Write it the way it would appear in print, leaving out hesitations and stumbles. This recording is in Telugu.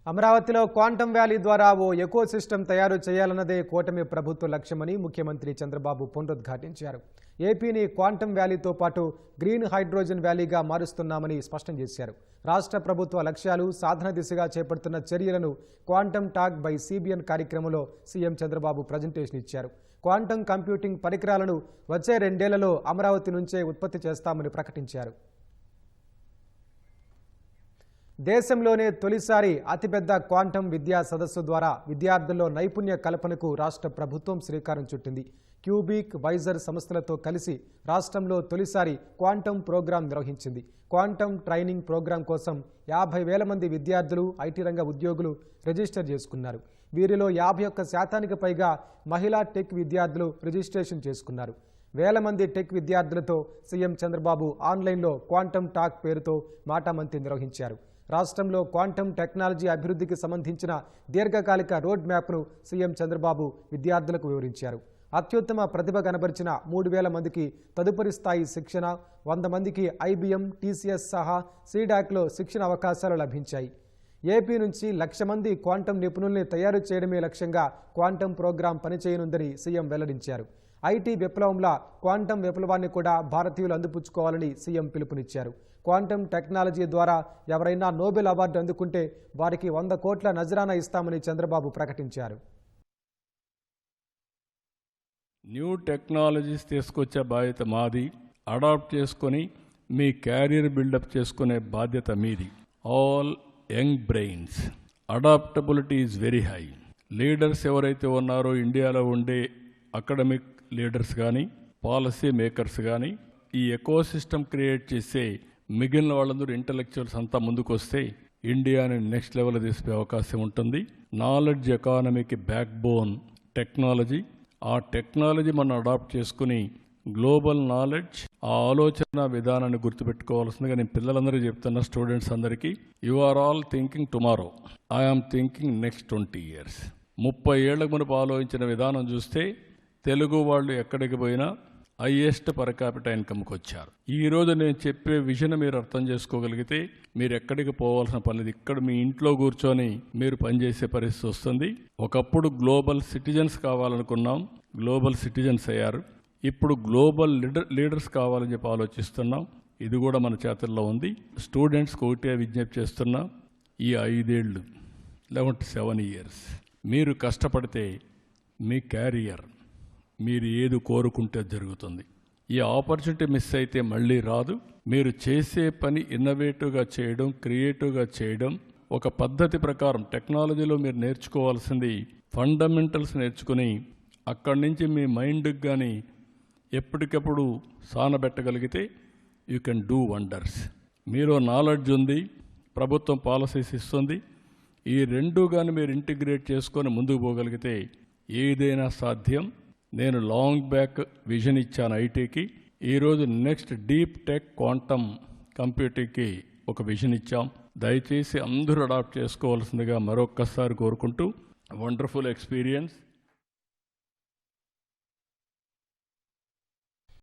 అమరావతిలో క్వాంటమ్ వ్యాలీ ద్వారా ఓ ఎకో సిస్టమ్ తయారు చేయాలన్నదే కూటమి ప్రభుత్వ లక్ష్యమని ముఖ్యమంత్రి చంద్రబాబు పునరుద్ఘాటించారు. ఏపీని క్వాంటమ్ వ్యాలీతో పాటు గ్రీన్ హైడ్రోజన్ వ్యాలీగా మారుస్తున్నామని స్పష్టం చేశారు. రాష్ట్ర ప్రభుత్వ లక్ష్యాలు సాధన దిశగా చేపడుతున్న చర్యలను క్వాంటమ్ టాక్ బై సిబిఎన్ కార్యక్రమంలో సీఎం చంద్రబాబు ప్రజెంటేషన్ ఇచ్చారు. క్వాంటమ్ కంప్యూటింగ్ పరికరాలను వచ్చే 2 ఏళ్లలో అమరావతి నుంచే ఉత్పత్తి చేస్తామని ప్రకటించారు. దేశంలోనే తొలిసారి అతిపెద్ద క్వాంటమ్ విద్యా సదస్సు ద్వారా విద్యార్థుల్లో నైపుణ్య కల్పనకు రాష్ట్ర ప్రభుత్వం శ్రీకారం చుట్టింది. క్యూబిక్, వైజర్ సంస్థలతో కలిసి రాష్ట్రంలో తొలిసారి క్వాంటమ్ ప్రోగ్రాం నిర్వహించింది. క్వాంటమ్ ట్రైనింగ్ ప్రోగ్రాం కోసం 50,000 మంది విద్యార్థులు, ఐటీ రంగ ఉద్యోగులు రిజిస్టర్ చేసుకున్నారు. వీరిలో 51% పైగా మహిళా టెక్ విద్యార్థులు రిజిస్ట్రేషన్ చేసుకున్నారు. వేల మంది టెక్ విద్యార్థులతో సీఎం చంద్రబాబు ఆన్లైన్లో క్వాంటమ్ టాక్ పేరుతో మాటామంతి నిర్వహించారు. రాష్ట్రంలో క్వాంటమ్ టెక్నాలజీ అభివృద్ధికి సంబంధించిన దీర్ఘకాలిక రోడ్ మ్యాప్ను సీఎం చంద్రబాబు విద్యార్థులకు వివరించారు. అత్యుత్తమ ప్రతిభ కనబరిచిన 3,000 మందికి తదుపరి స్థాయి శిక్షణ, 100 మందికి ఐబీఎం, టీసీఎస్ సహా సీడాక్లో శిక్షణ అవకాశాలు లభించాయి. ఏపీ నుంచి 1,00,000 మంది క్వాంటమ్ నిపుణుల్ని తయారు చేయడమే లక్ష్యంగా క్వాంటమ్ ప్రోగ్రాం పనిచేయనుందని సీఎం వెల్లడించారు. ఐటీ విప్లవంలా క్వాంటమ్ విప్లవాన్ని కూడా భారతీయులు అందిపుచ్చుకోవాలని సీఎం పిలుపునిచ్చారు. క్వాంటమ్ టెక్నాలజీ ద్వారా ఎవరైనా నోబెల్ అవార్డు అందుకుంటే వారికి 100 కోట్ల నజరానా ఇస్తామని చంద్రబాబు ప్రకటించారు. న్యూ టెక్నాలజీస్ తీసుకొచ్చే బాధ్యత మాది. అడాప్ట్ చేసుకొని మీ క్యారియర్ బిల్డప్ చేసుకునే బాధ్యత మీది. All young brains, adaptability is very high. Leaders ఎవరైతే ఉన్నారో ఇండియాలో ఉండే అకాడమిక్ లీడర్స్ కానీ, పాలసీ మేకర్స్ కానీ, ఈ ఎకో సిస్టమ్ క్రియేట్ చేసే మిగిలిన వాళ్ళందరూ ఇంటలెక్చువల్స్ అంతా ముందుకు వస్తే ఇండియాని నెక్స్ట్ లెవెల్ తీసుకునే అవకాశం ఉంటుంది. నాలెడ్జ్ ఎకానమీకి బ్యాక్ బోన్ టెక్నాలజీ. ఆ టెక్నాలజీ మనం అడాప్ట్ చేసుకుని గ్లోబల్ నాలెడ్జ్, ఆ ఆలోచన విధానాన్ని గుర్తుపెట్టుకోవాల్సిందిగా నేను పిల్లలందరికీ చెప్తున్నా, స్టూడెంట్స్ అందరికీ, you are all thinking tomorrow, I am thinking next 20 years. 30 ఏళ్లకు మునుపు ఆలోచించిన విధానం చూస్తే తెలుగు వాళ్ళు ఎక్కడికి పోయినా హైయెస్ట్ పర్ క్యాపిటల్ ఇన్కమ్కి వచ్చారు. ఈరోజు నేను చెప్పే విజన్ మీరు అర్థం చేసుకోగలిగితే మీరు ఎక్కడికి పోవాల్సిన పని లేదు. ఇక్కడ మీ ఇంట్లో కూర్చొని మీరు పనిచేసే పరిస్థితి వస్తుంది. ఒకప్పుడు గ్లోబల్ సిటిజన్స్ కావాలనుకున్నాం, గ్లోబల్ సిటిజన్స్ అయ్యారు. ఇప్పుడు గ్లోబల్ లీడర్స్ కావాలని చెప్పి ఆలోచిస్తున్నాం. ఇది కూడా మన చేతుల్లో ఉంది. స్టూడెంట్స్కి ఒకటే విజ్ఞప్తి చేస్తున్నా, ఈ 5 ఏళ్ళు లేకుంటే 7 years మీరు కష్టపడితే మీ క్యారియర్ మీరు ఏది కోరుకుంటే జరుగుతుంది. ఈ ఆపర్చునిటీ మిస్ అయితే మళ్ళీ రాదు. మీరు చేసే పని ఇన్నోవేటివ్గా చేయడం, క్రియేటివ్గా చేయడం, ఒక పద్ధతి ప్రకారం టెక్నాలజీలో మీరు నేర్చుకోవాల్సింది ఫండమెంటల్స్ నేర్చుకుని అక్కడి నుంచి మీ మైండ్కి కానీ ఎప్పటికప్పుడు సానబెట్టగలిగితే యూ కెన్ డూ వండర్స్. మీరు నాలెడ్జ్ ఉంది, ప్రభుత్వం పాలసీస్ ఇస్తుంది. ఈ 2 కానీ మీరు ఇంటిగ్రేట్ చేసుకొని ముందుకు పోగలిగితే ఏదైనా సాధ్యం. నేను లాంగ్ బ్యాక్ విజన్ ఇచ్చాను ఐటీకి. ఈరోజు నెక్స్ట్ డీప్ టెక్ క్వాంటమ్ కంప్యూటింగ్కి ఒక విజన్ ఇచ్చాం. దయచేసి అందరూ అడాప్ట్ చేసుకోవాల్సిందిగా మరొక్కసారి కోరుకుంటూ, వండర్ఫుల్ ఎక్స్పీరియన్స్.